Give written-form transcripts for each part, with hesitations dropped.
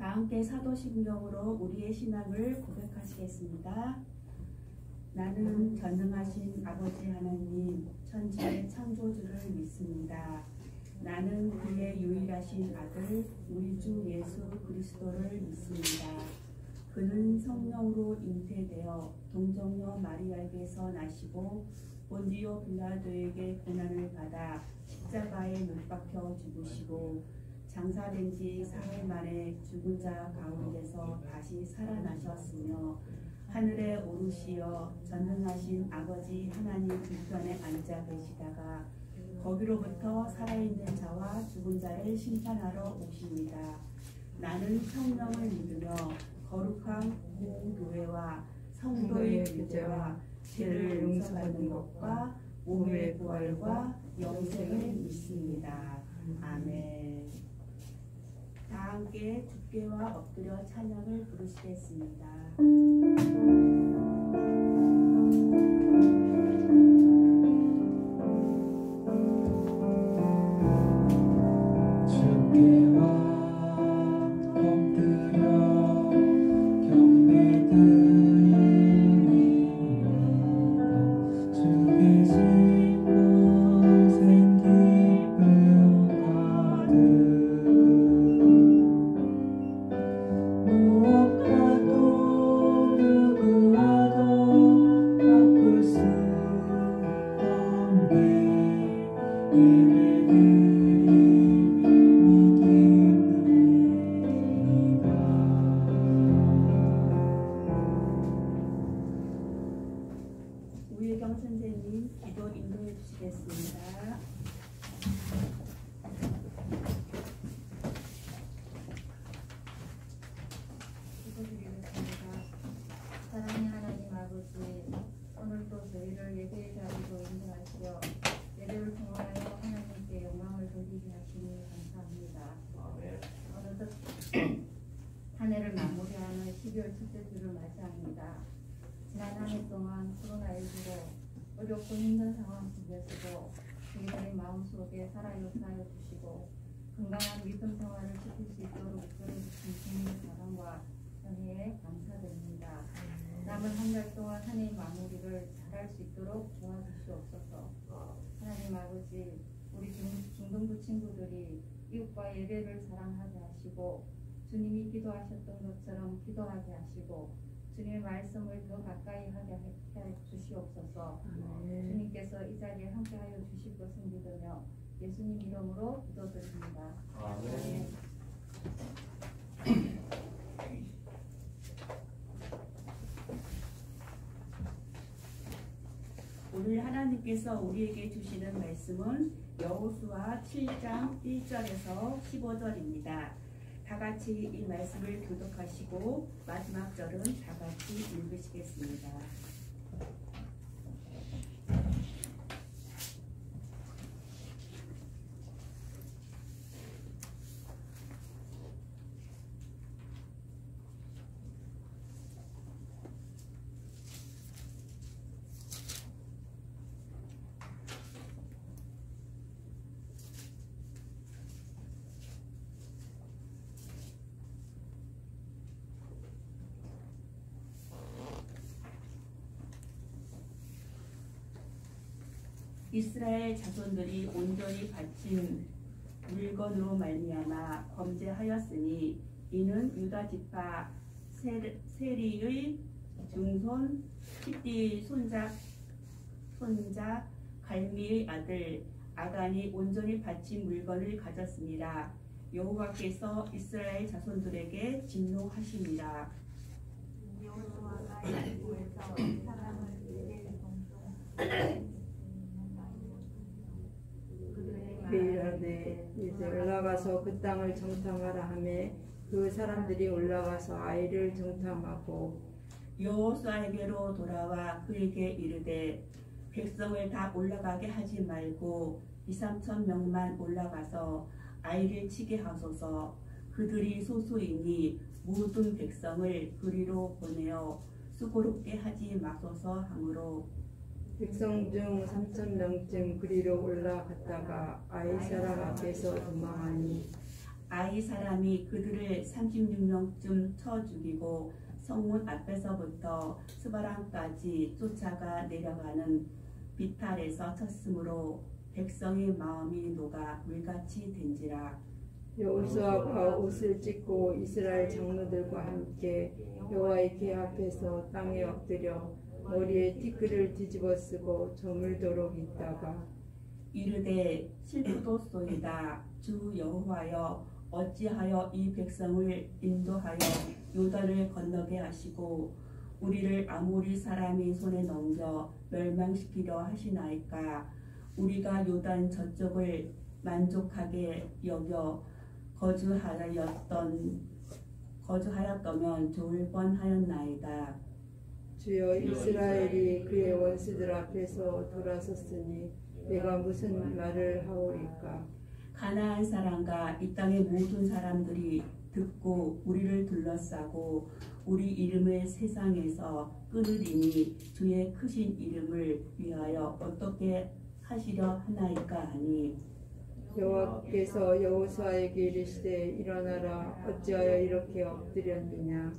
함께 사도신경으로 우리의 신앙을 고백하시겠습니다. 나는 전능하신 아버지 하나님 천지의 창조주를 믿습니다. 나는 그의 유일하신 아들 우리 주 예수 그리스도를 믿습니다. 그는 성령으로 잉태되어 동정녀 마리아에게서 나시고 본디오 빌라도에게 고난을 받아 십자가에 못 박혀 죽으시고 장사된 지 4일 만에 죽은 자 가운데서 다시 살아나셨으며 하늘에 오르시어 전능하신 아버지 하나님 우편에 앉아 계시다가 거기로부터 살아있는 자와 죽은 자를 심판하러 오십니다. 나는 성령을 믿으며 거룩한 공교회와 성도의 교제와 죄를 용서받는 것과 몸의 부활과 영생을 믿습니다. 아멘. 다 함께 주께와 엎드려 찬양을 부르시겠습니다. 우혜경 선생님 기도 인도해 주시겠습니다. 기도드리겠습니다. 사랑의 하나님 아버지, 오늘도 저희를 예배의 자리로 인도하시어 예배를 통하여 하나님께 영광을 돌리게 하시니 감사합니다. 어느덧 한 해를 마무리하는 12월 첫째 주를 맞이합니다. 지난 한 해 동안 코로나19로 어렵고 힘든 상황 속에서도 저희들의 마음속에 살아요 주시고 건강한 믿음 생활을 지킬 수 있도록 이끌어주신 주님의 사랑과 은혜에 감사드립니다. 남은 한 달 동안 한 해의 마무리를 잘할 수 있도록 도와주시옵소서. 하나님 아버지, 우리 중등부 친구들이 이웃과 예배를 사랑하게 하시고 주님이 기도하셨던 것처럼 기도하게 하시고 주님의 말씀을 더 가까이 하게 해 주시옵소서. 주님께서 이 자리에 함께하여 주실 것을 믿으며 예수님 이름으로 기도드립니다. 아멘. 오늘 하나님께서 우리에게 주시는 말씀은 여호수아 7장 1절에서 15절입니다. 다 같이 이 말씀을 교독하시고 마지막 절은 다 같이 읽으시겠습니다. 이스라엘 자손들이 온전히 바친 물건으로 말미암아 범죄하였으니 이는 유다 지파 세리의 중손 십디의 손자 갈미의 아들 아간이 온전히 바친 물건을 가졌습니다. 여호와께서 이스라엘 자손들에게 진노하십니다. 여호수아가 여리고에서 사람을 이스라엘 이르되 이제 올라가서 그 땅을 정탐하라 하매 그 사람들이 올라가서 아이를 정탐하고 여호수아에게로 돌아와 그에게 이르되 백성을 다 올라가게 하지 말고 2~3천 명만 올라가서 아이를 치게 하소서. 그들이 소수이니 모든 백성을 그리로 보내어 수고롭게 하지 마소서 하므로 백성 중 3,000명쯤 그리로 올라갔다가 아이 사람 앞에서 도망하니 아이 사람이 그들을 36명쯤 쳐 죽이고 성문 앞에서부터 스바람까지 쫓아가 내려가는 비탈에서 쳤으므로 백성의 마음이 녹아 물같이 된지라. 여호수아가 옷을 찢고 이스라엘 장로들과 함께 여호와의 궤 앞에서 땅에 엎드려 머리에 티끌을 뒤집어 쓰고 저물도록 있다가 이르되 슬프도소이다. 주 여호와여, 어찌하여 이 백성을 인도하여 요단을 건너게 하시고 우리를 아모리 사람의 손에 넘겨 멸망시키려 하시나이까. 우리가 요단 저쪽을 만족하게 여겨 거주하였더면 좋을 뻔하였나이다. 주여, 이스라엘이 그의 원수들 앞에서 돌아섰으니 내가 무슨 말을 하오리까. 가나안 사람과 이 땅의 모든 사람들이 듣고 우리를 둘러싸고 우리 이름을 세상에서 끊으리니 주의 크신 이름을 위하여 어떻게 하시려 하나이까 하니. 여호와께서 여호수아에게 이르시되 일어나라. 어찌하여 이렇게 엎드렸느냐.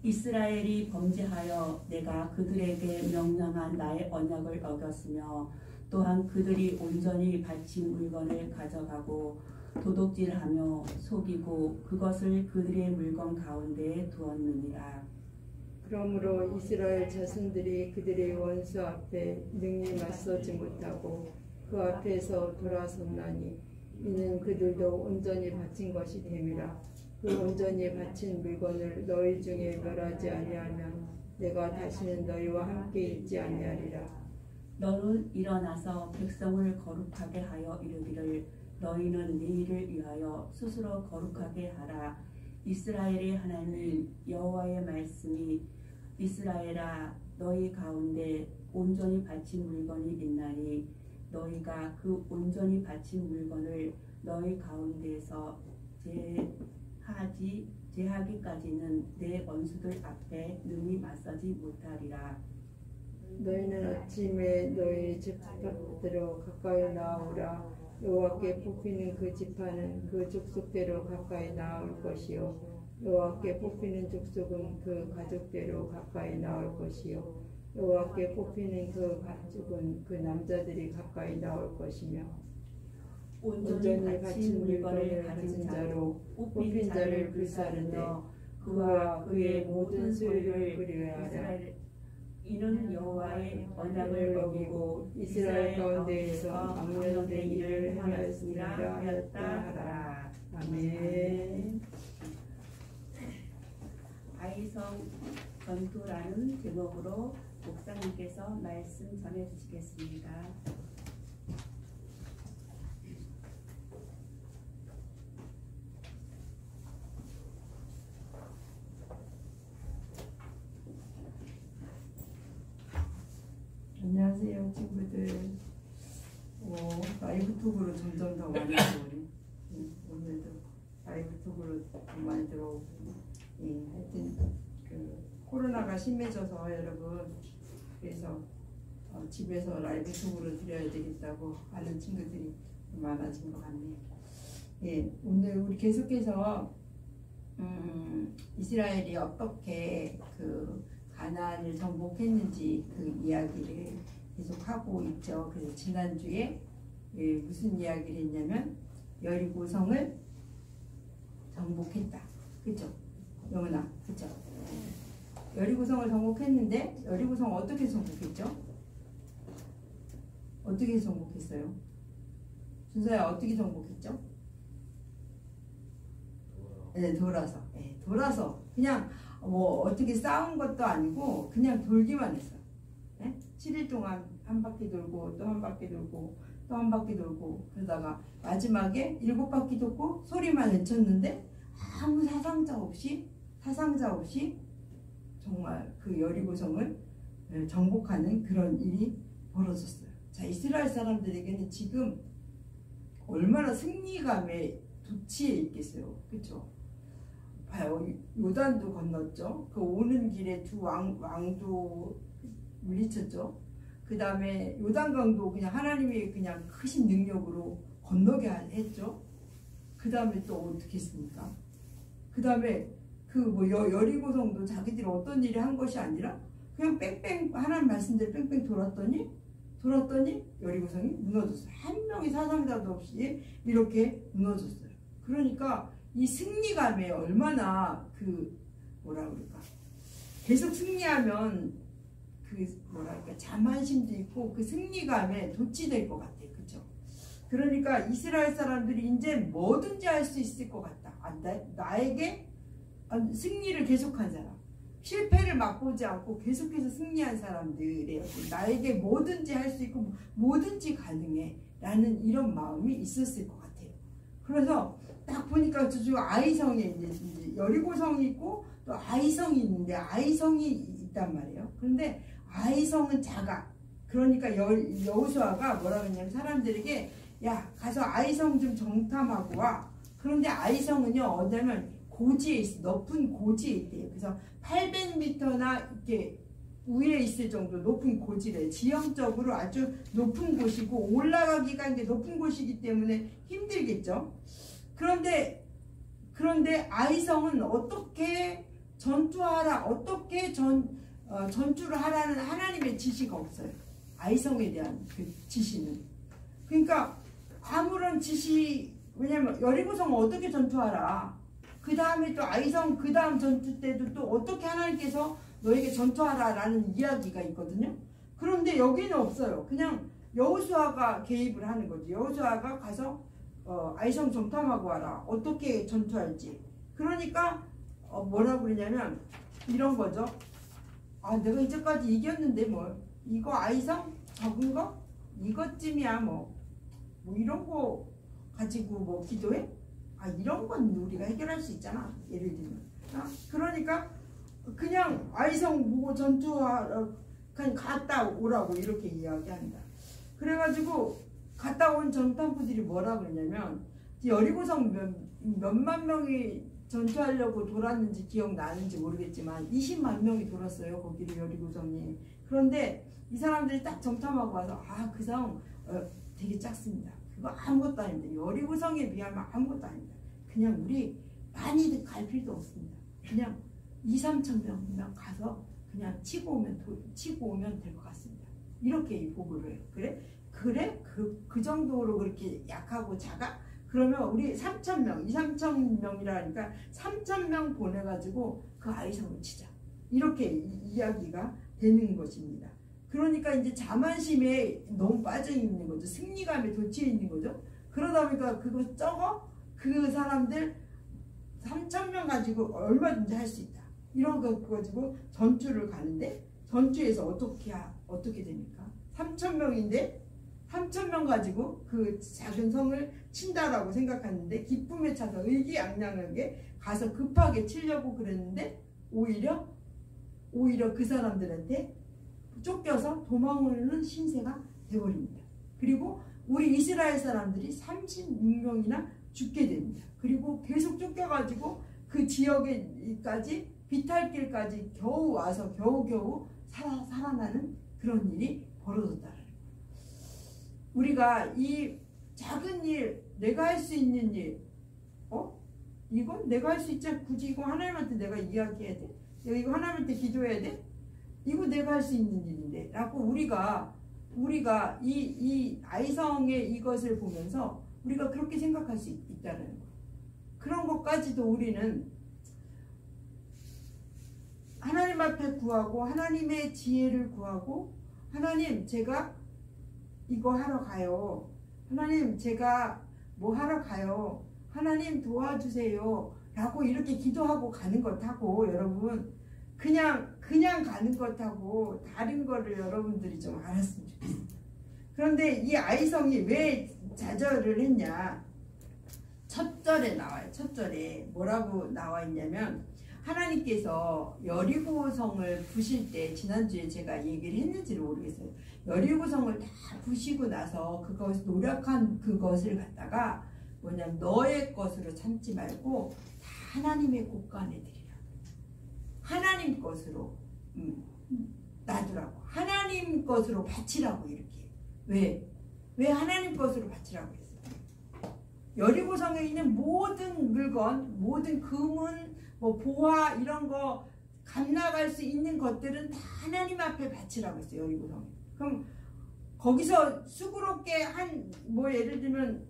이스라엘이 범죄하여 내가 그들에게 명령한 나의 언약을 어겼으며 또한 그들이 온전히 바친 물건을 가져가고 도둑질하며 속이고 그것을 그들의 물건 가운데에 두었느니라. 그러므로 이스라엘 자손들이 그들의 원수 앞에 능히 맞서지 못하고 그 앞에서 돌아섰나니 이는 그들도 온전히 바친 것이 됨이라. 그 온전히 바친 물건을 너희 중에 멸하지 아니하면 내가 다시는 너희와 함께 있지 아니하리라. 너는 일어나서 백성을 거룩하게 하여 이르기를 너희는 내일을 위하여 스스로 거룩하게 하라. 이스라엘의 하나님 여호와의 말씀이 이스라엘아, 너희 가운데 온전히 바친 물건이 있나니 너희가 그 온전히 바친 물건을 너희 가운데서 제하기까지는 내 원수들 앞에 능히 맞서지 못하리라. 너희는 아침에 너희 집합대로 가까이 나오라. 여호와께 뽑히는 그 지파는 그 족속대로 가까이 나올 것이요 여호와께 뽑히는 족속은 그 가족대로 가까이 나올 것이요 여호와께 뽑히는 그 가족은 그 남자들이 가까이 나올 것이며 온전히 바친 물건을 가진 자로 뽑힌 자를 불사르며 그와 그의 모든 소유를 그리하라. 이는 여호와의 언약을 어기고 이스라엘 가운데에서 악령된 일을 행하였습니다 하였다 하라. 아멘. 아이성 전투라는 제목으로 목사님께서 말씀 전해주시겠습니다. 안녕하세요 친구들. 라이브톡으로 점점 더 많이 들어오네. 오늘도 라이브톡으로 더 많이 들어오고, 하여튼 그 코로나가 심해져서 여러분, 그래서 집에서 라이브톡으로 드려야 되겠다고 하는 친구들이 많아진 것 같네요. 오늘 우리 계속해서 이스라엘이 어떻게 그 가나안을 정복했는지 그 이야기를 계속 하고 있죠. 그래서 지난주에 무슨 이야기를 했냐면 여리고성을 정복했다. 그죠? 영은아, 그죠? 여리고성을 정복했는데 여리고성 어떻게 정복했죠? 어떻게 정복했어요? 준서야, 어떻게 정복했죠? 돌아서. 돌아서 그냥 뭐 어떻게 싸운 것도 아니고 그냥 돌기만 했어. 7일 동안 한 바퀴 돌고 또 한 바퀴 돌고 또 한 바퀴 돌고 그러다가 마지막에 7바퀴 돌고 소리만 외쳤는데 아무 사상자 없이 정말 그 여리고성을 정복하는 그런 일이 벌어졌어요. 자, 이스라엘 사람들에게는 지금 얼마나 승리감에 도취해 있겠어요. 그렇죠? 봐요. 요단도 건넜죠. 그 오는 길에 두 왕도 물리쳤죠. 그 다음에 요단강도 그냥 하나님의 그냥 크신 능력으로 건너게 했죠. 그 다음에 또 어떻게 했습니까? 그 다음에 그 뭐 여리고성도 자기들이 어떤 일을 한 것이 아니라 그냥 뺑뺑 하나님 말씀대로 뺑뺑 돌았더니 여리고성이 무너졌어요. 한 명의 사상자도 없이 이렇게 무너졌어요. 그러니까 이 승리감에 얼마나 그 뭐라 그럴까, 계속 승리하면 그 뭐랄까 자만심도 있고 그 승리감에 도취될 것 같아요. 그렇죠? 그러니까 이스라엘 사람들이 이제 뭐든지 할 수 있을 것 같다. 나에게 승리를 계속한 사람, 실패를 맛보지 않고 계속해서 승리한 사람들의 나에게 뭐든지 할 수 있고 뭐든지 가능해 라는 이런 마음이 있었을 것 같아요. 그래서 딱 보니까 저쪽 아이성에 이제 여리고성이 있고 또 아이성이 있는데 아이성이 있단 말이에요. 그런데 아이성은 작아. 그러니까 여호수아가 뭐라 그러냐면 사람들에게 야 가서 아이성 좀 정탐하고 와. 그런데 아이성은요 어디냐면 고지에 있어. 높은 고지에 있대요. 그래서 800m나 이렇게 위에 있을 정도 높은 고지래. 지형적으로 아주 높은 곳이고 올라가기가 이제 높은 곳이기 때문에 힘들겠죠. 그런데 아이성은 어떻게 전투하라, 어떻게 전투를 하라는 하나님의 지시가 없어요. 아이성에 대한 그 지시는. 그러니까 아무런 지시, 왜냐면 여리고성은 어떻게 전투하라. 그 다음에 또 아이성 그 다음 전투 때도 또 어떻게 하나님께서 너에게 전투하라 라는 이야기가 있거든요. 그런데 여기는 없어요. 그냥 여호수아가 개입을 하는 거지. 여호수아가 가서 아이성 정탐하고 와라. 어떻게 전투할지. 그러니까 뭐라고 그러냐면 이런 거죠. 아 내가 이제까지 이겼는데 뭐 이거 아이성 적은 거 이것쯤이야 뭐 이런 거 가지고 뭐 기도해? 아 이런 건 우리가 해결할 수 있잖아. 예를 들면 그러니까 그냥 아이성 보고 전투하러 그냥 갔다 오라고 이렇게 이야기한다. 그래가지고 갔다 온 전탐부들이 뭐라 그러냐면 여리고성 몇만 명이 전투하려고 돌았는지 기억나는지 모르겠지만 20만 명이 돌았어요. 거기를 여리고성이. 그런데 이 사람들이 딱 정탐하고 와서 아 그 성 되게 작습니다. 그거 아무것도 아닙니다. 여리고성에 비하면 아무것도 아닙니다. 그냥 우리 많이 갈 필요도 없습니다. 그냥 2-3천 명만 가서 그냥 치고 오면 될 것 같습니다. 이렇게 보고를 해요. 그래? 그 정도로 그렇게 약하고 작아? 그러면 우리 3,000명, 2-3천 명이라니까 3,000명 보내가지고 그 아이성을 치자. 이렇게 이야기가 되는 것입니다. 그러니까 이제 자만심에 너무 빠져 있는 거죠. 승리감에 도취해 있는 거죠. 그러다 보니까 그거 적어? 그 사람들 3,000명 가지고 얼마든지 할 수 있다. 이런 거 가지고 전투를 가는데 전투에서 어떻게 됩니까? 3,000명인데 3,000명 가지고 그 작은 성을 친다라고 생각하는데 기쁨에 차서 의기양양하게 가서 급하게 치려고 그랬는데 오히려 그 사람들한테 쫓겨서 도망오는 신세가 되어버립니다. 그리고 우리 이스라엘 사람들이 36명이나 죽게 됩니다. 그리고 계속 쫓겨가지고 그 지역에까지 비탈길까지 겨우 와서 겨우 살아나는 그런 일이 벌어졌다는 거예요. 우리가 이 작은 일, 내가 할 수 있는 일, 이건 내가 할 수 있지 않아. 굳이 이거 하나님한테 내가 이야기해야 돼? 내가 이거 하나님한테 기도해야 돼? 이거 내가 할 수 있는 일인데 라고 우리가 이 아이성의 이것을 보면서 우리가 그렇게 생각할 수 있다는 거예요. 그런 것까지도 우리는 하나님 앞에 구하고 하나님의 지혜를 구하고 하나님 제가 이거 하러 가요. 하나님 제가 뭐 하러 가요. 하나님 도와주세요. 라고 이렇게 기도하고 가는 것하고 여러분 그냥 가는 것하고 다른 거를 여러분들이 좀 알았으면 좋겠습니다. 그런데 이 아이성이 왜 좌절을 했냐. 첫 절에 나와요. 첫 절에 뭐라고 나와 있냐면 하나님께서 여리고성을 부실 때 지난주에 제가 얘기를 했는지를 모르겠어요. 여리고성을 다 부시고 나서 그것을 노력한 그것을 갖다가 뭐냐면 너의 것으로 참지 말고 다 하나님의 곳간에 드리라. 하나님 것으로 놔두라고. 하나님 것으로 바치라고 이렇게. 왜 하나님 것으로 바치라고 했어요? 여리고성에 있는 모든 물건, 모든 금은 뭐 보화 이런 거 감나갈 수 있는 것들은 다 하나님 앞에 바치라고 했어요. 여리고성에. 그럼 거기서 수고롭게 한 뭐 예를 들면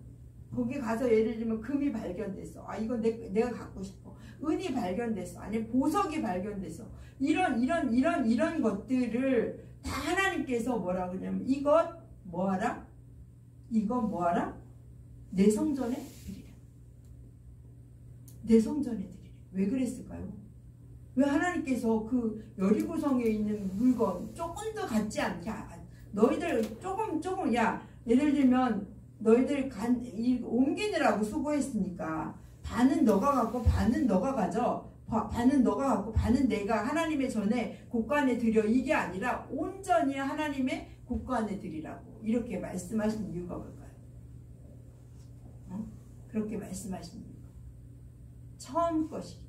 거기 가서 예를 들면 금이 발견됐어. 아 이건 내가 갖고 싶어. 은이 발견됐어. 아니 보석이 발견됐어. 이런 것들을 다 하나님께서 뭐라 그러냐면 이것 뭐하라? 이건 뭐하라? 내 성전에 드리라. 내 성전에 드리라. 왜 그랬을까요? 왜 하나님께서 그 여리고성에 있는 물건 조금 더 갖지 않냐? 너희들 조금 야 예를 들면 너희들 옮기느라고 수고했으니까 반은 너가 갖고 반은 너가 가져. 반은 너가 갖고 반은 내가 하나님의 전에 곳간에 드려. 이게 아니라 온전히 하나님의 곳간에 드리라고 이렇게 말씀하신 이유가 뭘까요? 그렇게 말씀하신 이유가 처음 것이기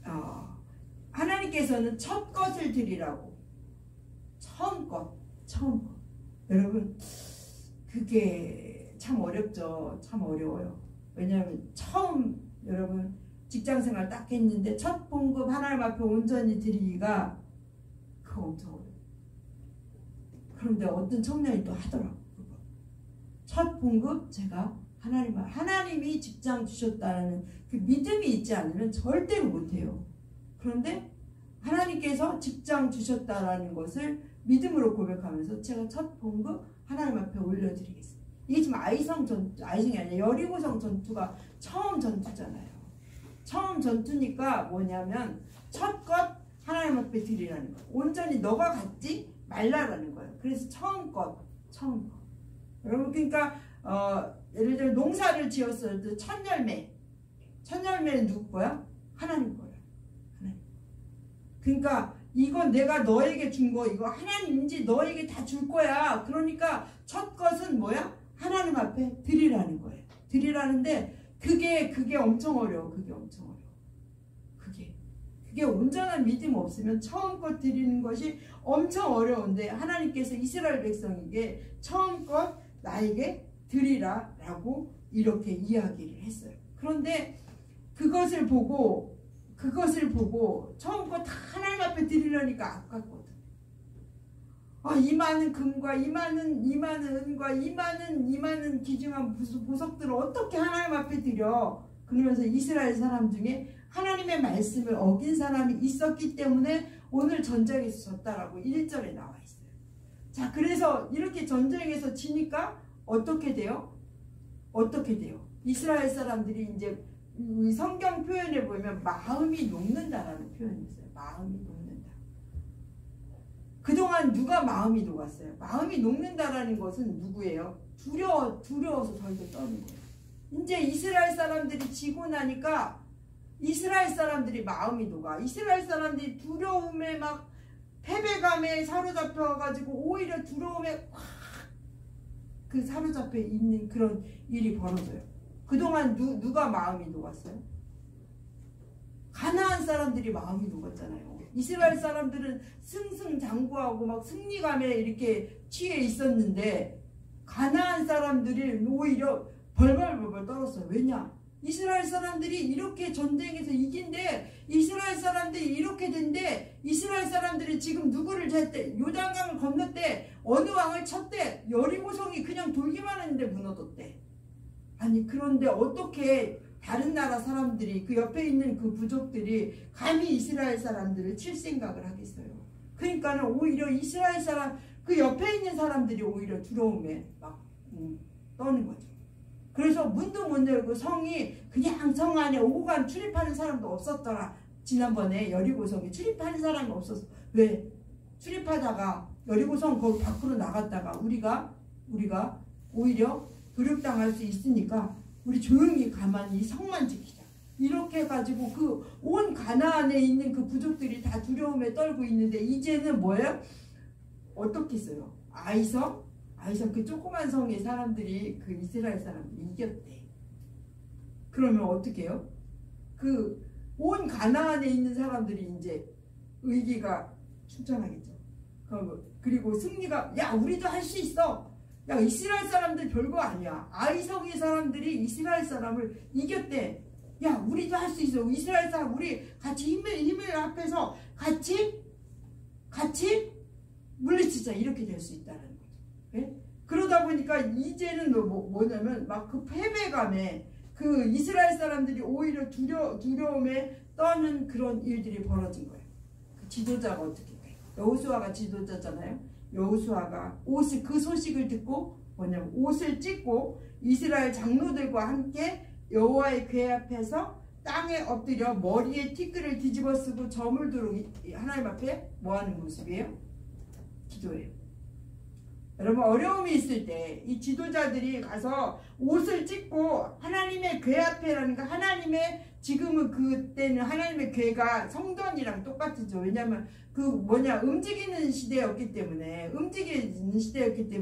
때문에 하나님께서는 첫 것을 드리라고 처음 것 여러분 그게 참 어렵죠. 참 어려워요. 왜냐하면 처음 여러분 직장생활 딱 했는데 첫 봉급 하나님 앞에 온전히 드리기가 그거 엄청 어려워요. 그런데 어떤 청년이 또 하더라고. 그거. 첫 봉급 제가 하나님이 직장 주셨다는 그 믿음이 있지 않으면 절대로 못해요. 그런데 하나님께서 직장 주셨다라는 것을 믿음으로 고백하면서 제가 첫 봉급 하나님 앞에 올려드리겠습니다. 이게 지금 아이성이 아니라 여리고성 전투가 처음 전투잖아요. 처음 전투니까 뭐냐면 첫 것 하나님 앞에 드리라는 거예요. 온전히 너가 갖지 말라라는 거예요. 그래서 처음 것. 여러분 그러니까 예를 들어 농사를 지었을 때 첫 열매는 누구 거야? 하나님 거야. 하나님. 그러니까 이건 내가 너에게 준 거 이거 하나님인지 너에게 다 줄 거야. 그러니까 첫 것은 뭐야? 하나님 앞에 드리라는 거예요. 드리라는데 그게 엄청 어려워. 그게 온전한 믿음 없으면 처음껏 드리는 것이 엄청 어려운데 하나님께서 이스라엘 백성에게 처음껏 나에게 드리라라고 이렇게 이야기를 했어요. 그런데 그것을 보고 처음껏 다 하나님 앞에 드리려니까 아깝거든. 이 많은 금과 이 많은 은과 이 많은 귀중한 보석들을 어떻게 하나님 앞에 드려? 그러면서 이스라엘 사람 중에 하나님의 말씀을 어긴 사람이 있었기 때문에 오늘 전쟁에서 졌다라고 1절에 나와 있어요. 자, 그래서 이렇게 전쟁에서 지니까 어떻게 돼요? 이스라엘 사람들이 이제 성경 표현에 보면 마음이 녹는다라는 표현이 있어요. 마음이 녹는다. 그동안 누가 마음이 녹았어요? 마음이 녹는다라는 것은 누구예요? 두려워서 덜덜 떠는 거예요. 이제 이스라엘 사람들이 지고 나니까 이스라엘 사람들이 마음이 녹아. 이스라엘 사람들이 두려움에 막 패배감에 사로잡혀가지고 오히려 두려움에 그 사로잡혀 있는 그런 일이 벌어져요. 그동안 누가 마음이 녹았어요? 가나안 사람들이 마음이 녹았잖아요. 이스라엘 사람들은 승승장구하고 막 승리감에 이렇게 취해 있었는데 가나안 사람들이 오히려 벌벌 떨었어요. 왜냐? 이스라엘 사람들이 이렇게 전쟁에서 이긴데 이스라엘 사람들이 이렇게 된데 이스라엘 사람들이 지금 누구를 쳤대? 요단강을 건넜대. 어느 왕을 쳤대? 여리고성이 그냥 돌기만 했는데 무너졌대. 아니 그런데 어떻게 다른 나라 사람들이 그 옆에 있는 그 부족들이 감히 이스라엘 사람들을 칠 생각을 하겠어요. 그러니까는 오히려 이스라엘 사람 그 옆에 있는 사람들이 오히려 두려움에 막 떠는 거죠. 그래서 문도 못 열고 성이 그냥 성 안에 오고 출입하는 사람도 없었더라. 지난번에 여리고성에 출입하는 사람이 없었어. 왜? 출입하다가 여리고성 거기 밖으로 나갔다가 우리가 오히려 도륙당할 수 있으니까 우리 조용히 가만히 성만 지키자. 이렇게 해가지고 그 온 가나안에 있는 그 부족들이 다 두려움에 떨고 있는데 이제는 뭐예요? 어떻게 했어요? 아이성 그 조그만 성의 사람들이 그 이스라엘 사람들이 이겼대. 그러면 어떻게 해요? 그 온 가나안에 있는 사람들이 이제 의기가 충천하겠죠. 그리고 승리가 야 우리도 할 수 있어. 야, 이스라엘 사람들 별거 아니야. 아이성의 사람들이 이스라엘 사람을 이겼대. 야, 우리도 할 수 있어. 이스라엘 사람 우리 같이 힘을 합해서 같이 물리치자. 이렇게 될 수 있다는 거죠. 네? 그러다 보니까 이제는 뭐냐면 막 그 패배감에 그 이스라엘 사람들이 오히려 두려움에 떠는 그런 일들이 벌어진 거예요. 그 지도자가 어떻게 돼? 여호수아가 지도자잖아요. 여호수아가 그 소식을 듣고 뭐냐면 옷을 찢고 이스라엘 장로들과 함께 여호와의 궤 앞에서 땅에 엎드려 머리에 티끌을 뒤집어 쓰고 점을 두르고 하나님 앞에 뭐하는 모습이에요? 기도해요. 여러분, 어려움이 있을 때 이 지도자들이 가서 옷을 찢고 하나님의 궤 앞에라니까, 하나님의 지금은 그때는 하나님의 궤가 성전이랑 똑같죠. 왜냐하면 움직이는 시대였기 때문에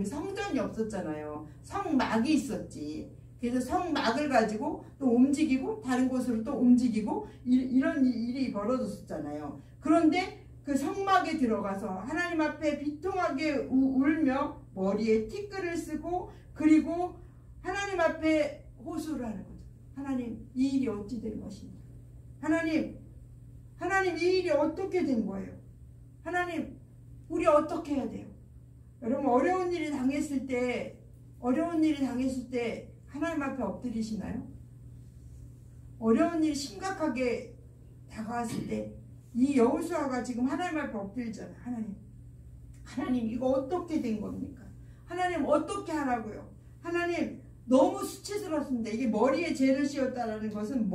성전이 없었잖아요. 성막이 있었지. 그래서 성막을 가지고 또 움직이고 다른 곳으로 또 움직이고 이런 일이 벌어졌었잖아요. 그런데 그 성막에 들어가서 하나님 앞에 비통하게 울며 머리에 티끌을 쓰고 그리고 하나님 앞에 호소를 하는 거죠. 하나님, 이 일이 어찌 된 것입니까? 하나님 이 일이 어떻게 된 거예요? 하나님, 우리 어떻게 해야 돼요? 여러분, 어려운 일이 당했을 때 하나님 앞에 엎드리시나요? 어려운 일이 심각하게 다가왔을 때 이 여호수아가 지금 하나님 앞에 엎드리잖아요. 하나님 이거 어떻게 된 겁니까? 하나님 어떻게 하라고요? 하나님 너무 수치스럽습니다. 이게 머리에 죄를 씌웠다라는 것은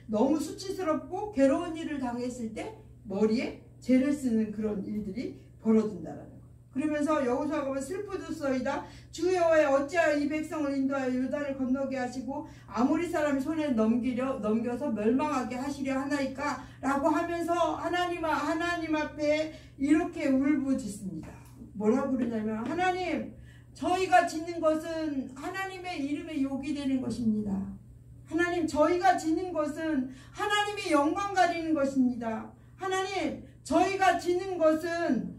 너무 수치스럽고 괴로운 일을 당했을 때 머리에 죄를 쓰는 그런 일들이 벌어진다라는 거. 그러면서 여호수아가 슬프도소이다. 주 여호와여, 어찌하여 이 백성을 인도하여 요단을 건너게 하시고 아모리 사람의 손에 넘겨서 멸망하게 하시려 하나이까? 라고 하면서 하나님 앞에 이렇게 울부짖습니다. 뭐라고 그러냐면, 하나님, 저희가 짓는 것은 하나님의 이름에 욕이 되는 것입니다. 하나님, 저희가 짓는 것은 하나님의 영광 가리는 것입니다. 하나님, 저희가 짓는 것은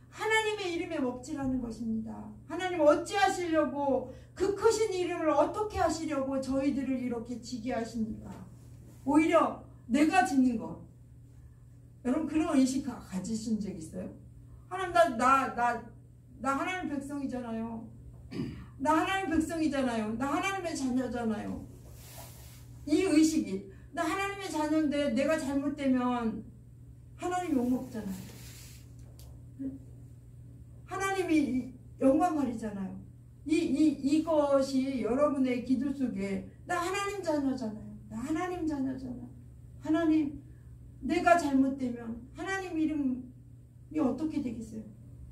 하나님의 이름에 먹칠하는 것입니다. 하나님, 어찌하시려고 그 크신 이름을 어떻게 하시려고 저희들을 이렇게 지게 하십니까? 오히려 내가 짓는 것. 여러분, 그런 의식 가지신 적 있어요? 하나님, 나 하나님 백성이잖아요. 나 하나님의 자녀잖아요. 이 의식이, 나 하나님의 자녀인데 내가 잘못되면 하나님 욕먹잖아요. 하나님이 영광 가리잖아요. 이것이 여러분의 기도 속에, 나 하나님 자녀잖아요. 하나님, 내가 잘못되면 하나님 이름이 어떻게 되겠어요?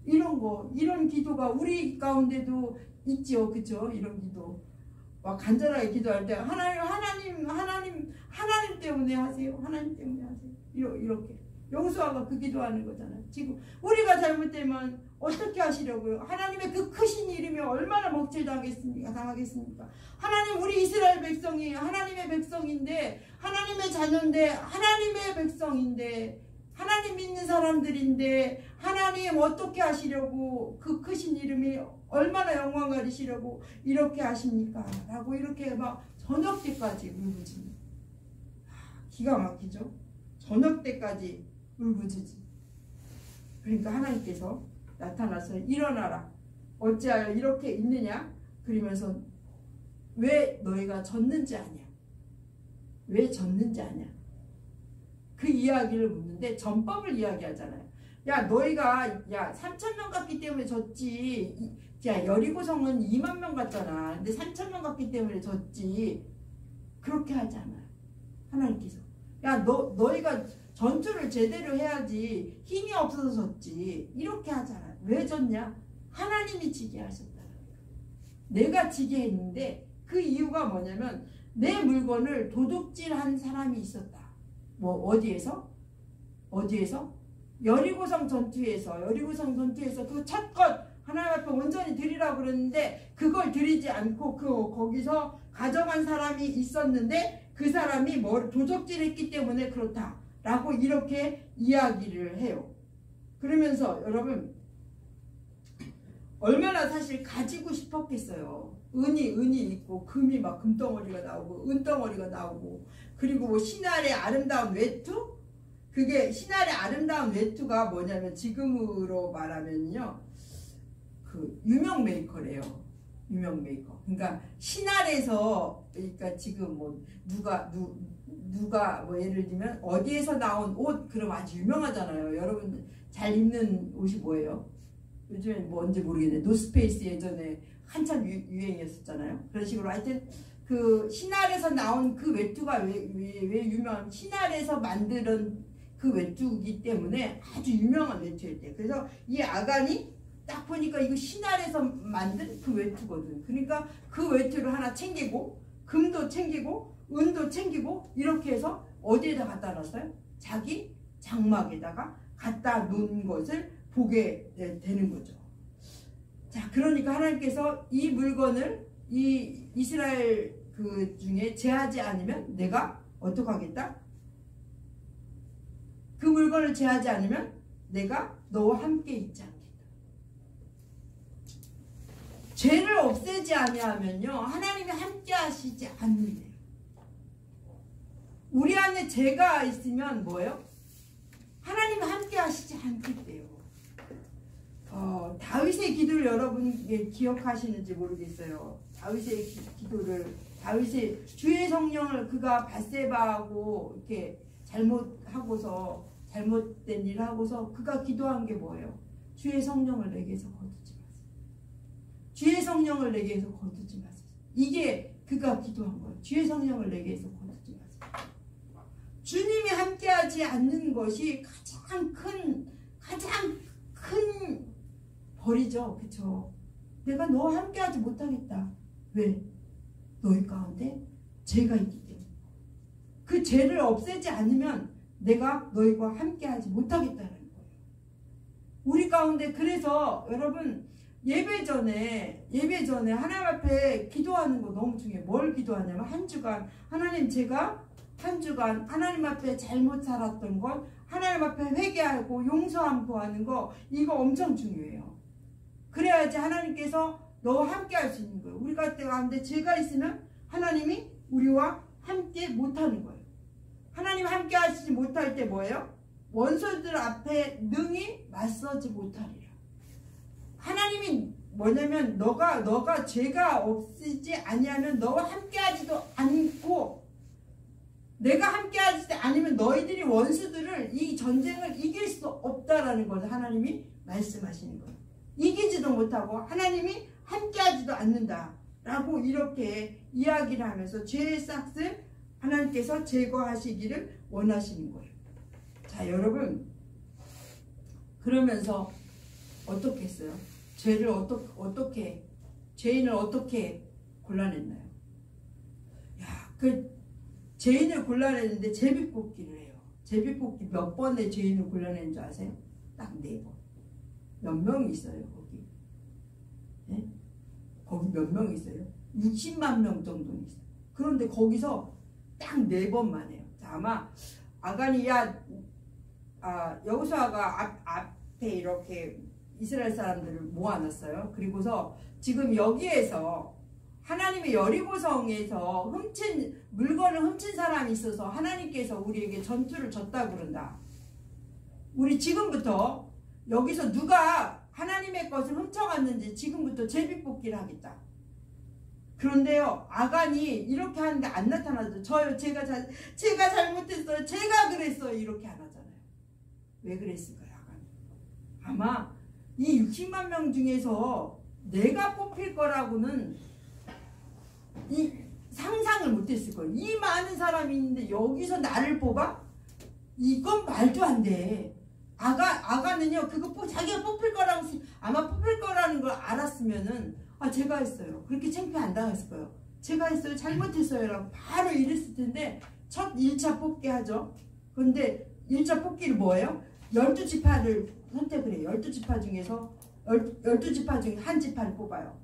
이런 기도가 우리 가운데도 있죠. 그쵸? 이런 기도. 막 간절하게 기도할 때, 하나님 때문에 하세요. 하나님 때문에 하세요. 이렇게. 여호수아가 그 기도하는 거잖아요. 지금 우리가 잘못되면 어떻게 하시려고요? 하나님의 그 크신 이름이 얼마나 먹칠당하겠습니까? 하나님, 우리 이스라엘 백성이 하나님의 백성인데, 하나님의 자녀인데, 하나님의 백성인데, 하나님 믿는 사람들인데, 하나님 어떻게 하시려고 그 크신 이름이 얼마나 영광 가리시려고 이렇게 하십니까? 라고 이렇게 막 저녁 때까지 울부짖는. 기가 막히죠? 저녁 때까지 울부짖지. 그러니까 하나님께서 나타나서 일어나라. 어찌하여 이렇게 있느냐? 그러면서 왜 너희가 졌는지 아냐? 그 이야기를 묻는데 전법을 이야기하잖아요. 야, 너희가 3,000명 갔기 때문에 졌지. 야, 여리고성은 2만 명 갔잖아. 근데 3,000명 갔기 때문에 졌지. 그렇게 하지 않아요. 하나님께서. 야, 너희가 전투를 제대로 해야지. 힘이 없어서 졌지. 이렇게 하잖아요. 왜 졌냐? 하나님이 지게 하셨다. 내가 지게 했는데 그 이유가 뭐냐면 내 물건을 도둑질한 사람이 있었다. 어디에서? 여리고성 전투에서 그 첫 것 하나님 앞에 온전히 드리라고 그랬는데 그걸 드리지 않고 거기서 가져간 사람이 있었는데 그 사람이 도적질했기 때문에 그렇다라고 이렇게 이야기를 해요. 그러면서 여러분, 얼마나 사실 가지고 싶었겠어요. 은이 있고 금이 막 금덩어리가 나오고 은덩어리가 나오고 그리고 뭐 신할의 아름다운 외투? 그게 신할의 아름다운 외투가 뭐냐면 지금으로 말하면요. 그 유명 메이커래요. 유명 메이커. 그러니까 신할에서 그러니까 지금 뭐 누가 뭐 예를 들면 어디에서 나온 옷 그럼 아주 유명하잖아요. 여러분 잘 입는 옷이 뭐예요? 요즘에 뭔지 모르겠네. 노스페이스 예전에 한참 유행이었었잖아요. 그런 식으로 하여튼 그 신할에서 나온 그 외투가 왜 유명한 신할에서 만드는 그 외투이기 때문에 아주 유명한 외투였대요. 그래서 이 아간이 딱 보니까 이거 신할에서 만든 그 외투거든. 그러니까 그 외투를 하나 챙기고 금도 챙기고 은도 챙기고 이렇게 해서 어디에다 갖다 놨어요? 자기 장막에다가 갖다 놓은 것을 보게 되는 거죠. 자, 그러니까 하나님께서 이 물건을 이 이스라엘 그 중에 제하지 않으면 내가 어떻게 하겠다? 그 물건을 제하지 않으면 내가 너와 함께 있지 않겠다. 죄를 없애지 아니하면요 하나님이 함께 하시지 않는데요. 우리 안에 죄가 있으면 뭐예요? 하나님이 함께 하시지 않겠대요. 다윗의 기도를 여러분 기억하시는지 모르겠어요. 다윗의 기도를 다윗의 주의 성령을 그가 밧세바하고 이렇게 잘못하고서 잘못된 일을 하고서 그가 기도한 게 뭐예요? 주의 성령을 내게서 거두지 마세요. 주의 성령을 내게서 거두지 마세요. 이게 그가 기도한 거예요. 주의 성령을 내게서 거두지 마세요. 주님이 함께하지 않는 것이 가장 큰 벌이죠. 그쵸? 내가 너와 함께하지 못하겠다. 왜? 너희 가운데 죄가 있기 때문에. 그 죄를 없애지 않으면 내가 너희와 함께하지 못하겠다는 거예요. 우리 가운데 그래서 여러분 예배 전에 하나님 앞에 기도하는 거 너무 중요해요. 뭘 기도하냐면 한 주간 하나님 제가 한 주간 하나님 앞에 잘못 살았던 것 하나님 앞에 회개하고 용서함 구하는 거 이거 엄청 중요해요. 그래야지 하나님께서 너와 함께 할 수 있는 거예요. 우리 가운데 죄가 있으면 하나님이 우리와 함께 못하는 거예요. 하나님 함께 하시지 못할 때 뭐예요? 원수들 앞에 능히 맞서지 못하리라. 하나님이 뭐냐면 너가 죄가 없이지 아니하면 너와 함께 하지도 않고 내가 함께 하지 않으면 너희들이 원수들을 이 전쟁을 이길 수 없다라는 것을 하나님이 말씀하시는 거예요. 이기지도 못하고 하나님이 함께하지도 않는다라고 이렇게 이야기를 하면서 죄의 싹을 하나님께서 제거하시기를 원하시는 거예요. 자, 여러분 그러면서 어떻게 했어요? 죄인을 어떻게 골라냈나요? 그 죄인을 골라내는데 제비뽑기를 해요. 제비뽑기 몇 번에 죄인을 골라낸 줄 아세요? 딱 4번. 몇 명이 있어요 거기? 네? 거기 몇 명 있어요? 60만 명 정도 있어요. 그런데 거기서 딱 4번만 해요. 자, 아마 아간이야 여호수아가 앞에 이렇게 이스라엘 사람들을 모아놨어요. 그리고서 지금 여기에서 하나님의 여리고성에서 물건을 훔친 사람이 있어서 하나님께서 우리에게 전투를 졌다고 그런다. 우리 지금부터 여기서 누가 하나님의 것을 훔쳐갔는지 지금부터 제비뽑기를 하겠다. 그런데요 아간이 이렇게 하는데 안 나타나죠. 제가 잘못했어요. 제가 그랬어요. 이렇게 안 하잖아요. 왜 그랬을까요? 아간이 아마 이 60만 명 중에서 내가 뽑힐 거라고는 이 상상을 못했을 거예요. 이 많은 사람이 있는데 여기서 나를 뽑아? 이건 말도 안 돼. 아가는요 그거 자기가 뽑힐 거라고 아마 뽑힐 거라는 걸 알았으면은 제가 했어요. 그렇게 창피 안 당했을 거예요. 제가 했어요. 잘못했어요. 라고 바로 이랬을 텐데 첫 1차 뽑기 하죠. 그런데 1차 뽑기를 뭐예요? 12지파를 선택을 해요. 12지파 중에서 12지파 중에 한 지파를 뽑아요.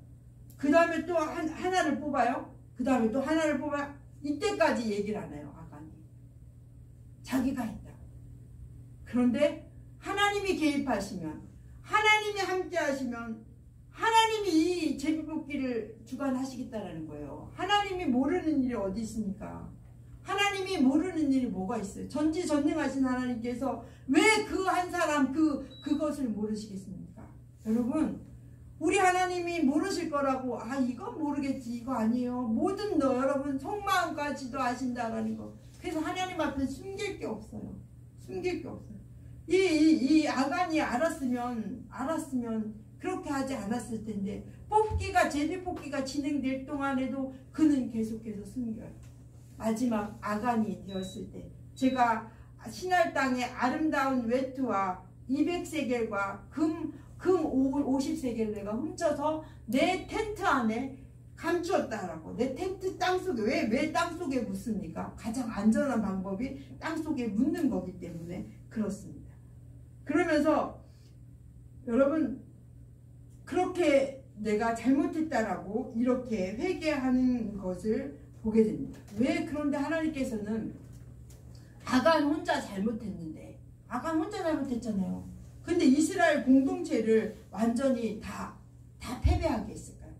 그 다음에 또 하나를 뽑아요. 그 다음에 또 하나를 뽑아요. 이때까지 얘기를 안 해요. 아간이 자기가 했다. 그런데 하나님이 개입하시면 하나님이 함께 하시면 하나님이 이 제비뽑기를 주관하시겠다라는 거예요. 하나님이 모르는 일이 어디 있습니까? 하나님이 모르는 일이 뭐가 있어요? 전지전능하신 하나님께서 왜 그 한 사람 그것을 모르시겠습니까? 여러분, 우리 하나님이 모르실 거라고 이건 모르겠지, 이거 아니에요. 모든 여러분 속마음까지도 아신다라는 거. 그래서 하나님 앞에 숨길 게 없어요. 숨길 게 없어요. 이 아간이 알았으면 그렇게 하지 않았을 텐데, 제비 뽑기가 진행될 동안에도 그는 계속해서 숨겨요. 마지막 아간이 되었을 때, 제가 신할 땅의 아름다운 외투와 200세겔과 금 50세겔을 내가 훔쳐서 내 텐트 안에 감추었다라고. 내 텐트 땅속에, 왜 땅속에 묻습니까? 가장 안전한 방법이 땅속에 묻는 거기 때문에 그렇습니다. 그러면서 여러분, 그렇게 내가 잘못했다라고 이렇게 회개하는 것을 보게 됩니다. 왜? 그런데 하나님께서는 아간 혼자 잘못했는데, 아간 혼자 잘못했잖아요. 근데 이스라엘 공동체를 완전히 다 패배하게 했을까요?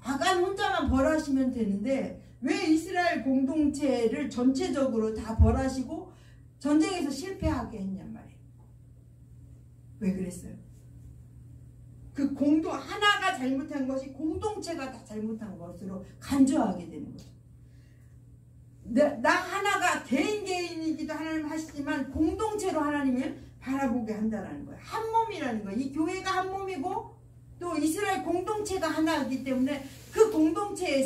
아간 혼자만 벌하시면 되는데 왜 이스라엘 공동체를 전체적으로 다 벌하시고 전쟁에서 실패하게 했냔 말이에요. 왜 그랬어요? 하나가 잘못한 것이 공동체가 다 잘못한 것으로 간주하게 되는 거죠. 나 하나가 개인이기도 하나님 하시지만 공동체로 하나님을 바라보게 한다는 거예요. 한 몸이라는 거예요. 이 교회가 한 몸이고 또 이스라엘 공동체가 하나이기 때문에 그 공동체의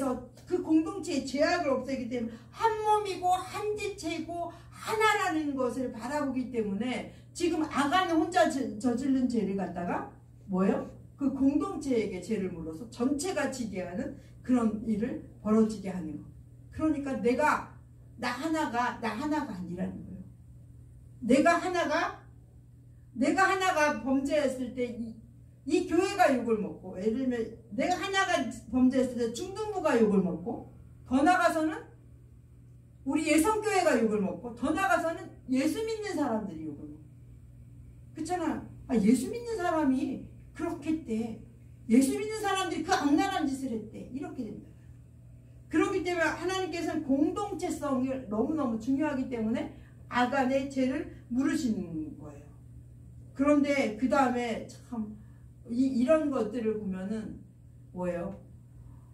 죄악을 없애기 때문에 한 몸이고 한 지체고 하나라는 것을 바라보기 때문에 지금 아간은 혼자 저지른 죄를 갖다가 뭐예요? 그 공동체에게 죄를 물어서 전체가 지게 하는 그런 일을 벌어지게 하는 거. 그러니까 나 하나가 아니라는 거예요. 내가 하나가 범죄했을 때 이 교회가 욕을 먹고, 예를 들면 내가 하나가 범죄했을 때 중등부가 욕을 먹고, 더 나가서는 우리 예성교회가 욕을 먹고, 더 나가서는 예수 믿는 사람들이 욕을 먹고. 그렇잖아. 예수 믿는 사람이 그렇게 했대. 예수 믿는 사람들이 그 악랄한 짓을 했대. 이렇게 된다. 그렇기 때문에 하나님께서는 공동체성이 너무너무 중요하기 때문에 아간의 죄를 물으시는 거예요. 그런데 그 다음에 참 이런 것들을 보면은 뭐예요?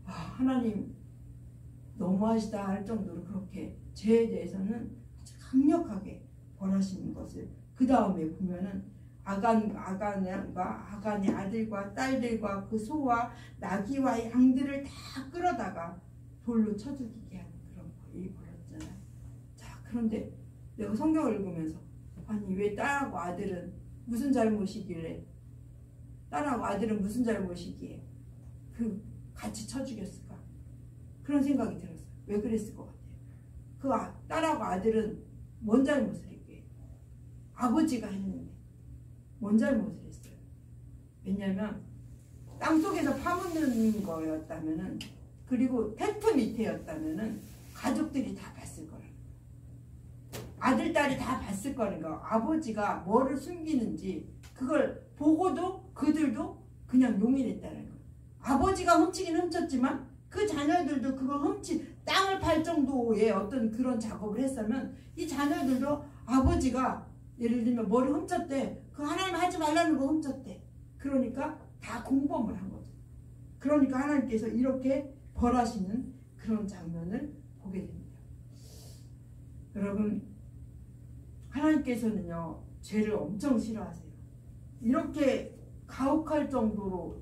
하나님 너무하시다 할 정도로 그렇게 죄에 대해서는 아주 강력하게 벌하시는 것을 그 다음에 보면은 아간의 아들과 딸들과 그 소와 나귀와 양들을 다 끌어다가 돌로 쳐 죽이게 하는 그런 일이 벌어졌잖아요. 자, 그런데 내가 성경을 읽으면서 왜 딸하고 아들은 무슨 잘못이길래, 딸하고 아들은 무슨 잘못이기에 같이 쳐 죽였을까? 그런 생각이 들었어요. 왜 그랬을 것 같아요? 딸하고 아들은 뭔 잘못을 했게? 아버지가 했는데 뭔 잘못을 했어요? 왜냐하면 땅속에서 파묻는 거였다면은, 그리고 텐트 밑에였다면은 가족들이 다 봤을 거라는 거예요. 아들, 딸이 다 봤을 거라는 거예요. 아버지가 뭐를 숨기는지 그걸 보고도 그들도 그냥 용인했다는 거예요. 아버지가 훔치긴 훔쳤지만 그 자녀들도 그걸 땅을 팔 정도의 어떤 그런 작업을 했으면 이 자녀들도 아버지가 예를 들면 뭐를 훔쳤대. 그 하나님 하지 말라는 거 훔쳤대. 그러니까 다 공범을 한 거죠. 그러니까 하나님께서 이렇게 벌하시는 그런 장면을 보게 됩니다. 여러분, 하나님께서는요, 죄를 엄청 싫어하세요. 이렇게 가혹할 정도로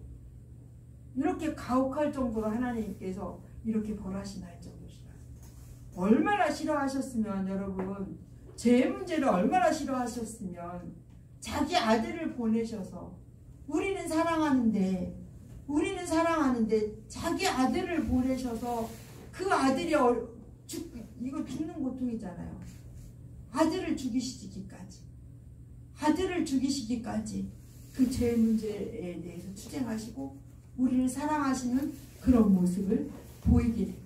하나님께서 이렇게 벌하시나 할 정도로 싫어하세요. 얼마나 싫어하셨으면, 여러분, 죄 문제를 얼마나 싫어하셨으면 자기 아들을 보내셔서 우리는 사랑하는데 자기 아들을 보내셔서 그 아들이 이거 죽는 고통이잖아요. 아들을 죽이시기까지 그 죄 문제에 대해서 투쟁하시고 우리를 사랑하시는 그런 모습을 보이게 됩니다.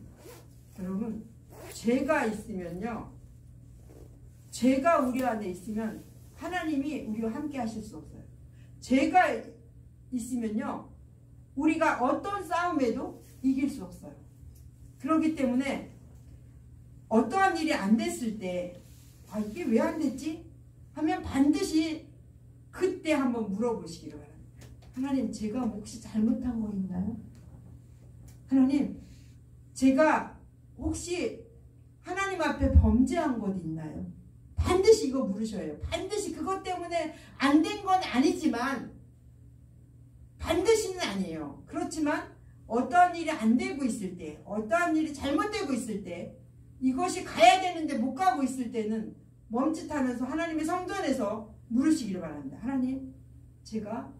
여러분, 죄가 있으면요, 죄가 우리 안에 있으면 하나님이 우리와 함께 하실 수 없어요. 죄가 있으면요, 우리가 어떤 싸움에도 이길 수 없어요. 그렇기 때문에 어떠한 일이 안 됐을 때 이게 왜 안 됐지? 하면 반드시 그때 한번 물어보시기를 바랍니다. 하나님, 제가 혹시 잘못한 거 있나요? 하나님, 제가 혹시 하나님 앞에 범죄한 것 있나요? 반드시 이거 물으셔야 해요. 반드시 그것 때문에 안 된 건 아니지만, 반드시는 아니에요. 그렇지만 어떠한 일이 안 되고 있을 때, 어떠한 일이 잘못되고 있을 때, 이것이 가야 되는데 못 가고 있을 때는 멈칫하면서 하나님의 성전에서 물으시기를 바랍니다. 하나님, 제가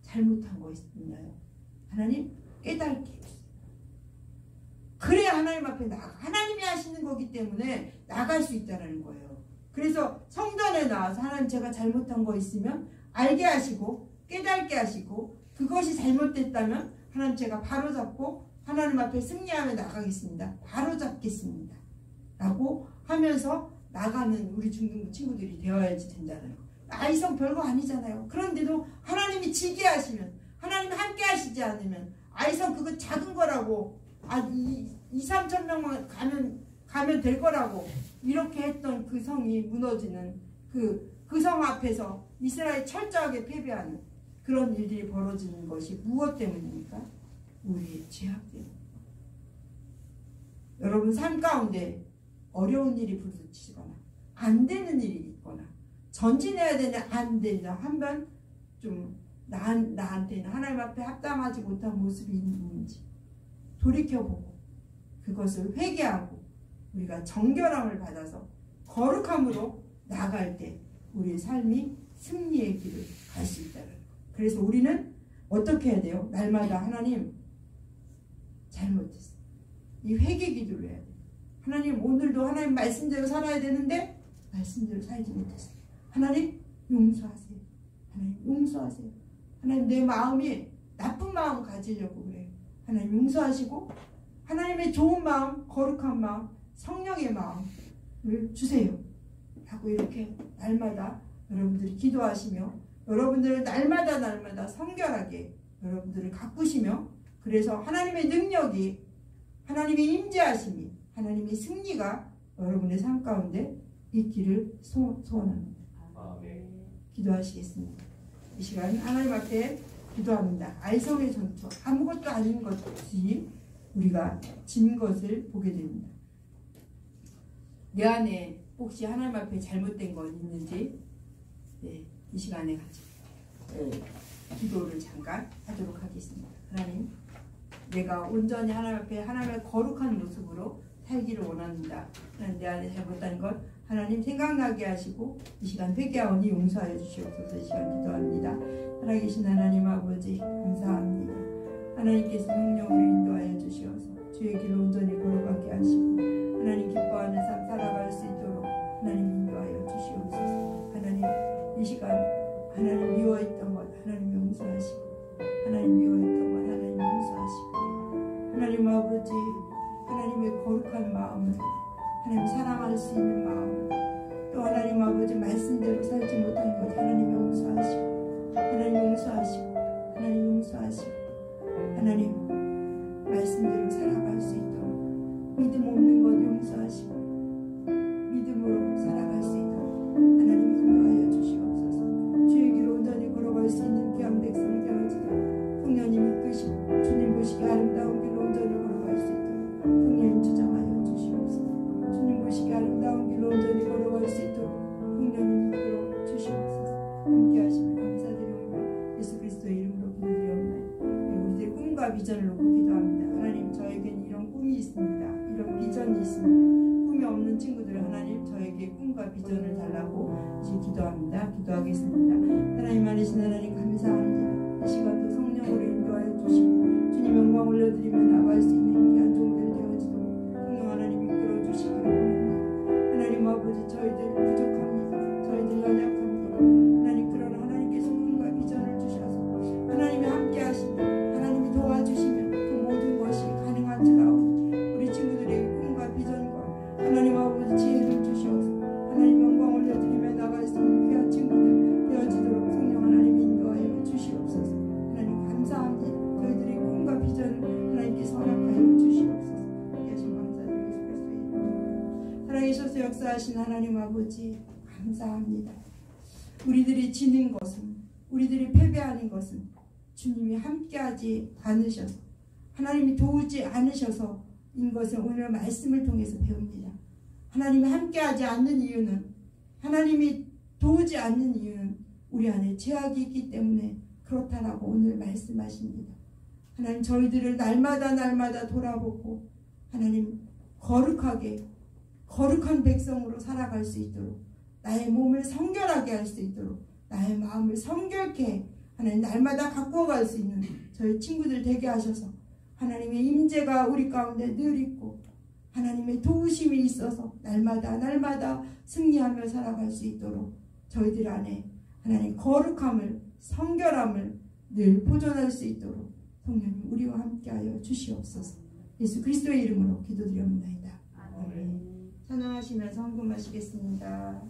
잘못한 거 있나요? 하나님, 깨닫게 해주세요. 그래야 하나님 앞에 하나님이 하시는 거기 때문에 나갈 수 있다는 거예요. 그래서 성전에 나와서 하나님, 제가 잘못한 거 있으면 알게 하시고 깨닫게 하시고, 그것이 잘못됐다면 하나님, 제가 바로잡고 하나님 앞에 승리하며 나가겠습니다. 바로잡겠습니다. 라고 하면서 나가는 우리 중등부 친구들이 되어야지 된다는 거. 아이성 별거 아니잖아요. 그런데도 하나님이 지게 하시면, 하나님이 함께 하시지 않으면 아이성 그거 작은 거라고, 2-3천 명만 가면 될 거라고 이렇게 했던 그 성이 무너지는 그 성 앞에서 이스라엘 철저하게 패배하는 그런 일들이 벌어지는 것이 무엇 때문입니까? 우리의 죄악 때문에. 여러분 삶 가운데 어려운 일이 부딪히거나 안 되는 일이 있거나 전진해야 되는데 안 된다 하면 좀 나한테는 하나님 앞에 합당하지 못한 모습이 있는지 돌이켜보고 그것을 회개하고 우리가 정결함을 받아서 거룩함으로 나갈 때 우리의 삶이 승리의 길을 갈 수 있다는 것. 그래서 우리는 어떻게 해야 돼요? 날마다 하나님, 잘못했어. 이 회개 기도를 해야 돼요. 하나님, 오늘도 하나님 말씀대로 살아야 되는데 말씀대로 살지 못했어. 하나님, 용서하세요. 하나님, 용서하세요. 하나님, 내 마음이 나쁜 마음 가지려고 그래요. 하나님, 용서하시고 하나님의 좋은 마음, 거룩한 마음, 성령의 마음을 주세요. 하고 이렇게 날마다 여러분들이 기도하시며 여러분들을 날마다 성결하게 여러분들을 가꾸시며, 그래서 하나님의 능력이, 하나님의 임재하심이, 하나님의 승리가 여러분의 삶 가운데 있기를 소원합니다. 기도하시겠습니다. 이 시간 하나님 앞에 기도합니다. 아이성의 전투, 아무것도 아닌 것이 우리가 진 것을 보게 됩니다. 내 안에 혹시 하나님 앞에 잘못된 건 있는지, 이 시간에 같이 기도를 잠깐 하도록 하겠습니다. 하나님, 내가 온전히 하나님 앞에 하나님의 거룩한 모습으로 살기를 원합니다. 하나님, 내 안에 잘못된 것 하나님 생각나게 하시고 이 시간 회개하오니 용서하여 주시옵소서. 이 시간 기도합니다. 살아계신 하나님 아버지, 감사합니다. 하나님께서 성령으로 인도하여 주시어서 주의 길을 온전히 걸어가게 하시고 하나님 기뻐하는 삶 살아갈 수 있도록 하나님 인도하여 주시옵소서. 하나님, 이 시간 하나님 미워했던 것 하나님 용서하시고, 하나님 미워했던 것 하나님 용서하시고, 하나님 아버지, 하나님의 거룩한 마음을, 하나님 사랑할 수 있는 마음, 또 하나님 아버지 말씀대로 살지 못한 것 하나님 용서하시고, 하나님 용서하시고, 하나님 용서하시고, 하나님 말씀대로 살아갈 수 있도록 믿음 없는 것 용서하시고 믿음으로 살아갈 수 있도록 하나님 인도하여 주시옵소서. 주의 길을 온전히 걸어갈 수 있는 귀한 백성 되어지도록 성령님 이끄시고 주님 보시기 아름다운 길을 온전히 걸어갈 수 있도록 성령님 주장하여 주시옵소서. 주님 보시기 아름다운 길을 온전히 걸어갈 수 있도록 성령님 이끌어 주시옵소서. 함께 하시며 감사드리오며 예수 그리스도의 이름으로 기도드리옵나이다. 우리들의 꿈과 비전을 놓고 기도합니다. 하나님, 저에게는 이런 꿈이 있습니다. 이런 비전이 있습니다. 꿈이 없는 친구들은 하나님, 저에게 꿈과 비전을 달라고 이제 기도합니다. 기도하겠습니다. 하나님 아니신 하나님, 감사합니다. 이 시간도 성령으로 인도하여 주시고 주님 영광 올려드리며 나갈 수 있는 귀한 종들 되어지도록 성령 하나님 이끌어 주시기를 원합니다. 하나님 아버지, 저희들 부족합니다. 저희들 연약합니다. 하나님, 그러나 하나님께서 꿈과 비전을 주셔서 하나님이 함께 하시며 하나님이 도와주시면 그 모든 것이 가능한 줄 아오니 우리 친구들의 꿈과 비전과 하나님 아버지 지혜를 주시어서 하나님 영광 올려드리며 나갈 수 있는 귀한 친구들 되어지도록 성령 하나님 인도하여 주시옵소서. 하나님 감사합니다. 저희들의 속에서 역사하신 하나님 아버지 감사합니다. 우리들이 지는 것은, 우리들이 패배하는 것은 주님이 함께하지 않으셔서, 하나님이 도우지 않으셔서인 것을 오늘 말씀을 통해서 배웁니다. 하나님이 함께하지 않는 이유는, 하나님이 도우지 않는 이유는 우리 안에 죄악이 있기 때문에 그렇다라고 오늘 말씀하십니다. 하나님, 저희들을 날마다 돌아보고 하나님 거룩한 백성으로 살아갈 수 있도록, 나의 몸을 성결하게 할 수 있도록, 나의 마음을 성결케 하나님 날마다 가꾸어갈 수 있는 저희 친구들 되게 하셔서 하나님의 임재가 우리 가운데 늘 있고 하나님의 도우심이 있어서 날마다 승리하며 살아갈 수 있도록 저희들 안에 하나님 거룩함을, 성결함을 늘 보존할 수 있도록 성령님 우리와 함께하여 주시옵소서. 예수 그리스도의 이름으로 기도드립니다. 아멘. 찬양하시면서 헌금하시겠습니다.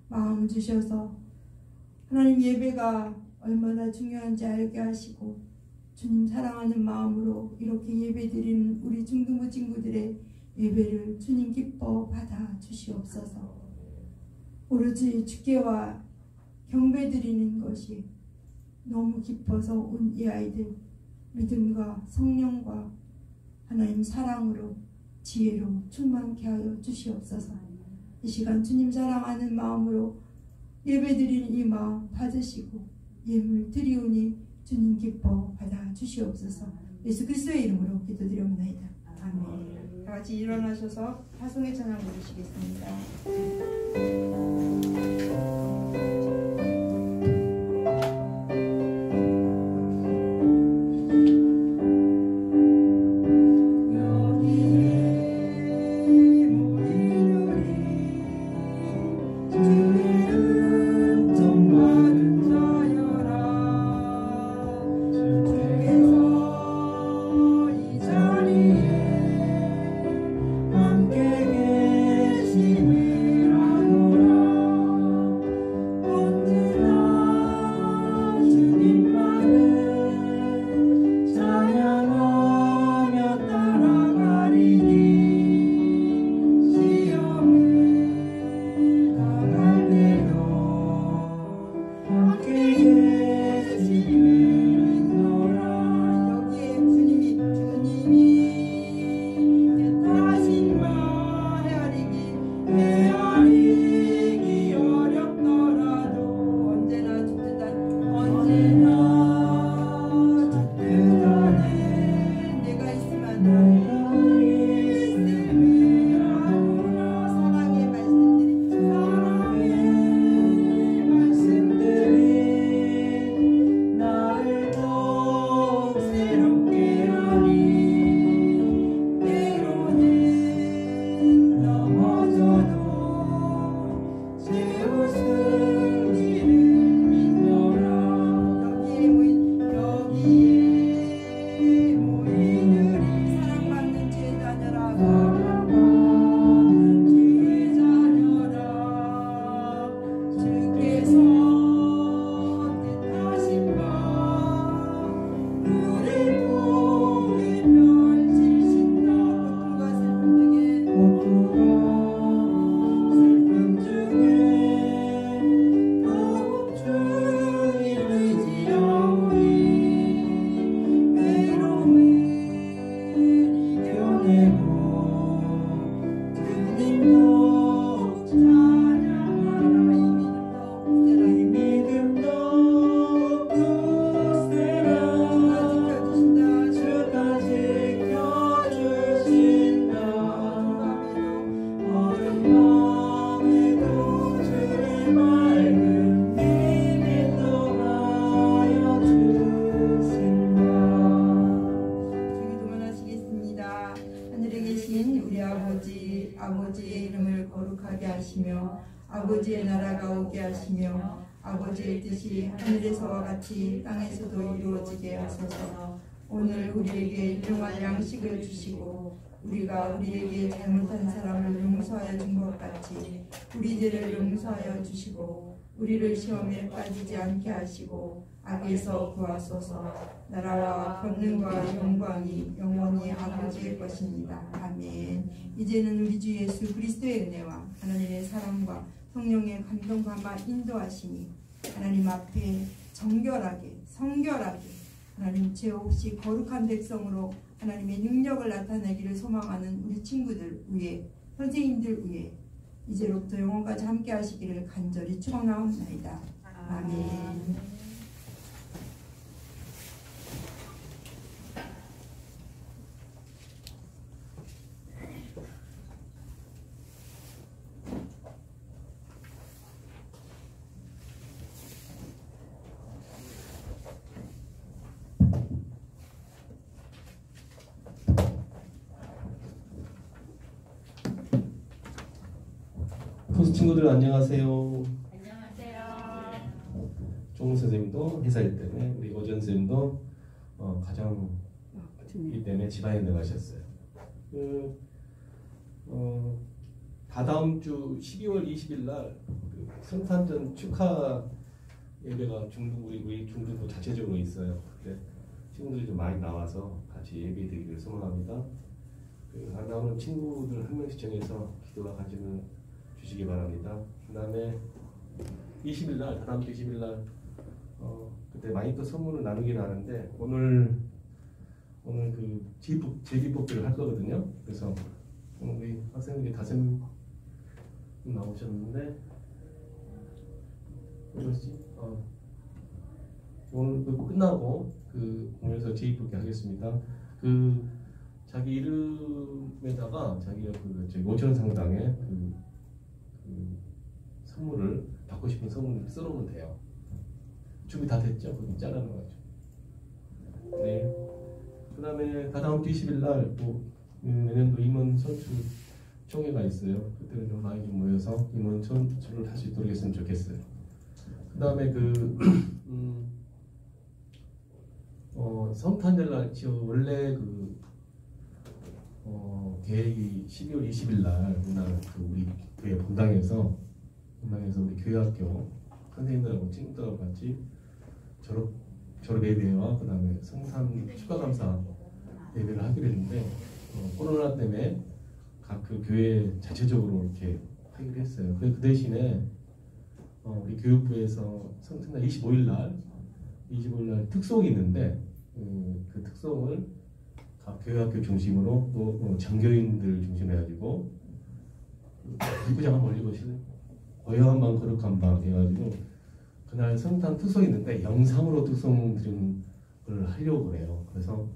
마음 주셔서 하나님 예배가 얼마나 중요한지 알게 하시고 주님 사랑하는 마음으로 이렇게 예배드리는 우리 중등부 친구들의 예배를 주님 기뻐 받아 주시옵소서. 오로지 주께와 경배드리는 것이 너무 기뻐서 온 이 아이들 믿음과 성령과 하나님 사랑으로 지혜로 충만케 하여 주시옵소서. 이 시간 주님 사랑하는 마음으로 예배드리는 이 마음 받으시고 예물 드리오니 주님 기뻐 받아 주시옵소서. 예수 그리스도의 이름으로 기도드립니다. 아멘. 다 같이 일어나셔서 파송의 찬양 부르시겠습니다. 하시며 아버지의 나라가 오게 하시며 아버지의 뜻이 하늘에서와 같이 땅에서도 이루어지게 하소서. 오늘 우리에게 일용할 양식을 주시고 우리가 우리에게 잘못한 사람을 용서하여 준 것 같이 우리 죄를 용서하여 주시고 우리를 시험에 빠지지 않게 하시고 악에서 구하소서. 나라와 권능과 영광이 영원히 아버지의 것입니다. 아멘. 이제는 우리 주 예수 그리스도의 은혜와 하나님의 사랑과 성령의 감동감화 인도하심이 하나님 앞에 정결하게 성결하게 하나님 죄 없이 거룩한 백성으로 하나님의 능력을 나타내기를 소망하는 우리 친구들 위해 선생님들 위해 이제로부터 영원까지 함께 하시기를 간절히 축원하옵나이다. 아멘. 포스 친구들 안녕하세요. 안녕하세요. 종 선생님도 회사일 때문에 우리 오전 선생님도 가정이기 때문에 집안에 들어가셨어요. 다다음 주 12월 20일 날 성탄절 축하 예배가 우리 중등부 자체적으로 있어요. 근데 친구들이 좀 많이 나와서 같이 예배 드리기를 소망합니다. 안 나오는 친구들 한 명씩 정해서 기도와 관심을 주시기 바랍니다. 그 다음에 20일 날, 다다음 주 20일 날 그때 많이 또 선물을 나누긴 하는데 오늘 그 제비뽑기를 할 거거든요. 그래서 우리 학생들이 5명 나오셨는데 뭐였지? 오늘 끝나고 그 공연에서 제비뽑기 하겠습니다. 자기 이름에다가 자기가 저기 5천 상당의 선물을 받고 싶은 선물을 써놓으면 돼요. 준비 다 됐죠? 그럼 짜라는 거죠. 네. 그 다음에 다다음 주 20일 날 또 내년도 임원 선출 총회가 있어요. 그때는 좀 많이 좀 모여서 임원 선출을 할 수 있도록 했으면 좋겠어요. 그 다음에 성탄절 날 원래 계획이 12월 20일 날 우리 교회 본당에서 우리 교회학교 선생님들하고 친구들하고 같이 졸업 예배와 그 다음에 성탄 축하감사 예배를 하기로 했는데 코로나 때문에 각 그 교회 자체적으로 이렇게 하기로 했어요. 그 대신에 우리 교육부에서 성탄날 25일 날 특송이 있는데 그 특송을 각 교회학교 중심으로 또 장교인들 중심으로 해가지고 백구장 한번 올리고실래요? 고향한방 거룩한방 해가지고 그날 성탄 특송이 있는데 영상으로 특송 드리는 걸 하려고 그래요. 그래서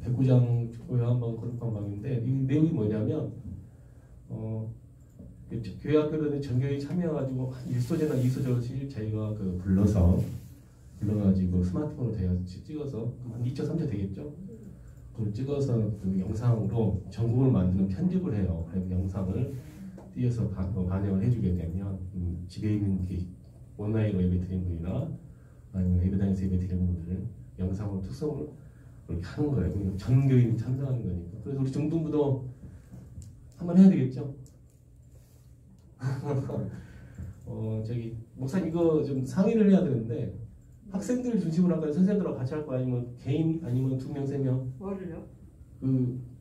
백구장 고향한방 거룩한방인데 이 내용이 뭐냐면 교회학교는 전교에 참여해가지고 일소제나 이소절씩 저희가 불러가지고 스마트폰으로 찍어서 한 2차, 3차 되겠죠? 그걸 찍어서 그 영상으로 전곡을 만드는 편집을 해요. 그래서 영상을 띄어서 반영을 해주게 되면 집에 있는 온라인으로 예배 드리는 분이나 아니면 예배당에서 예배 드리는 분들 영상으로 특성을 이렇게 하는 거예요. 전 교인이 참석하는 거니까. 그래서 우리 중등부도 한번 해야 되겠죠? 목사님 이거 좀 상의를 해야 되는데 학생들 중심으로 할까요? 선생님들하고 같이 할 거 아니면 개인 아니면 2명, 3명? 뭐를요?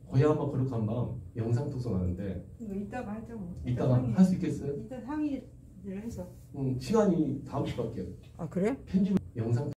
고향한방 거룩한방 영상 특송하는데 이거 이따가 하죠 뭐. 이따가 할 수 있겠어요? 이따 상의를 해서. 시간이 다음 주밖에. 아 그래? 편집 영상